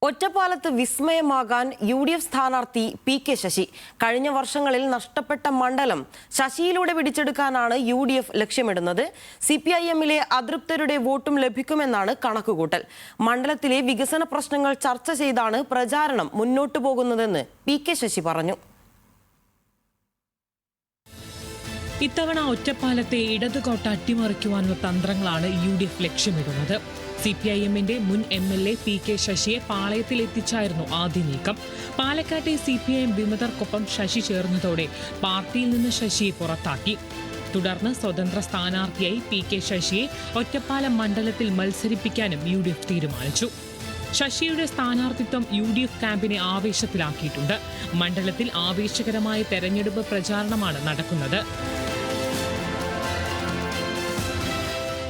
ഒറ്റപ്പാലത്ത് വിസ്മയമാകാൻ UDF സ്ഥാനാർത്ഥി PK Sasi. കഴിഞ്ഞ വർഷങ്ങളിൽ നഷ്ടപ്പെട്ട മണ്ഡലം ശശിയിലൂടെ പിടിച്ചെടുക്കാനാണ് UDF ലക്ഷ്യമിടുന്നത്. CPIM-ലെ അതൃപ്തരുടെ വോട്ടും ലഭിക്കുമെന്നാണ് കണക്കുകൂട്ടൽ. മണ്ഡലത്തിലെ വികസന പ്രശ്നങ്ങൾ ചർച്ച ചെയ്താണ് പ്രചാരണം മുന്നോട്ടു പോകുന്നതെന്ന് PK ശശി പറഞ്ഞു. ഇത്തവണ ഒറ്റപ്പാലത്തെ ഇടതുകോട്ട അട്ടിമറിക്കുവാനുള്ള തന്ത്രങ്ങളാണ് UDF ലക്ഷ്യമിടുന്നത്. CPIM-ന്റെ മുൻ MLA PK ശശിയെ പാളയത്തിലെത്തിച്ചായിരുന്നു ആദ്യ നീക്കം. പാലക്കാട്ടെ CPIM വിമതർക്കൊപ്പം ശശി ചേർന്നതോടെ പാർട്ടിയിൽ നിന്ന് ശശിയെ പുറത്താക്കി. തുടർന്ന് സ്വതന്ത്ര സ്ഥാനാർത്ഥിയായി PK ശശിയെ ഒറ്റപ്പാലം മണ്ഡലത്തിൽ മത്സരിപ്പിക്കാനും UDF തീരുമാനിച്ചു. ശശിയുടെ സ്ഥാനാർത്ഥിത്വം UDF ക്യാമ്പിനെ ആവേശത്തിലാക്കിയിട്ടുണ്ട്. മണ്ഡലത്തിൽ ആവേശകരമായ തെരഞ്ഞെടുപ്പ് പ്രചാരണമാണ് നടക്കുന്നത്.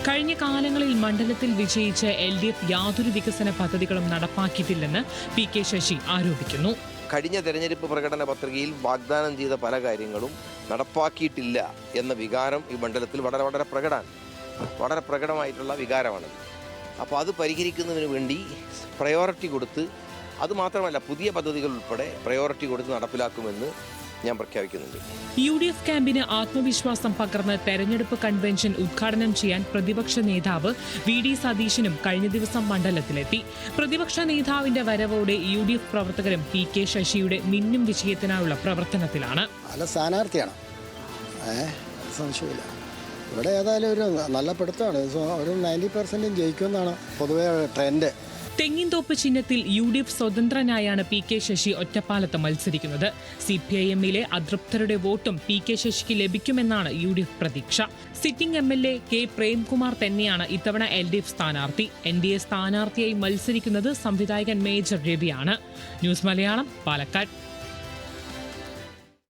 കഴിഞ്ഞ കാലങ്ങളിൽ മണ്ഡലത്തിൽ വിജയിച്ച LDF യാതൊരു വികസന പദ്ധതികളും നടപ്പാക്കിയിട്ടില്ലെന്ന് PK ശശി ആരോപിക്കുന്നു. കഴിഞ്ഞ തെരഞ്ഞെടുപ്പ് പ്രകടന പത്രികയിൽ വാഗ്ദാനം ചെയ്ത പല കാര്യങ്ങളും നടപ്പാക്കിയിട്ടില്ല എന്ന വികാരം ഈ മണ്ഡലത്തിൽ വളരെ പ്രകടമായിട്ടുള്ള വികാരമാണ്. അപ്പോൾ അത് പരിഹരിക്കുന്നതിന് വേണ്ടി പ്രയോറിറ്റി കൊടുത്ത്, അതുമാത്രമല്ല പുതിയ പദ്ധതികൾ ഉൾപ്പെടെ പ്രയോറിറ്റി കൊടുത്ത് നടപ്പിലാക്കുമെന്ന് ഞാൻ പ്രഖ്യാപിക്കുന്നുണ്ട്. UDF ക്യാമ്പിന് ആത്മവിശ്വാസം പകർന്ന് തെരഞ്ഞെടുപ്പ് കൺവെൻഷൻ ഉദ്ഘാടനം ചെയ്യാൻ പ്രതിപക്ഷ നേതാവ് VD സതീശനും കഴിഞ്ഞ ദിവസം മണ്ഡലത്തിലെത്തി. പ്രതിപക്ഷ നേതാവിന്റെ വരവോടെ UDF പ്രവർത്തകരും PK ശശിയുടെ മിന്നും വിജയത്തിനായുള്ള പ്രവർത്തനത്തിലാണ്. നല്ല സ്ഥാനാർത്ഥിയാണ്, സംശയമില്ല. ഇവിടെ ഏതായാലും ഒരു നല്ല പിടുത്തമാണ്. ഒരു 90% ജയിക്കുമെന്നാണ് പൊതുവെ ട്രെൻഡ്. തെങ്ങിൻതോപ്പ് ചിഹ്നത്തിൽ UDF സ്വതന്ത്രനായാണ് PK ശശി ഒറ്റപ്പാലത്ത് മത്സരിക്കുന്നത്. CPIM-ലെ അതൃപ്തരുടെ വോട്ടും PK ശശിക്ക് ലഭിക്കുമെന്നാണ് UDF പ്രതീക്ഷ. സിറ്റിംഗ് MLA K പ്രേംകുമാർ തന്നെയാണ് ഇത്തവണ LDF സ്ഥാനാർത്ഥി. NDA സ്ഥാനാർത്ഥിയായി മത്സരിക്കുന്നത് സംവിധായകൻ മേജർ രവിയാണ്. ന്യൂസ് മലയാളം, പാലക്കാട്.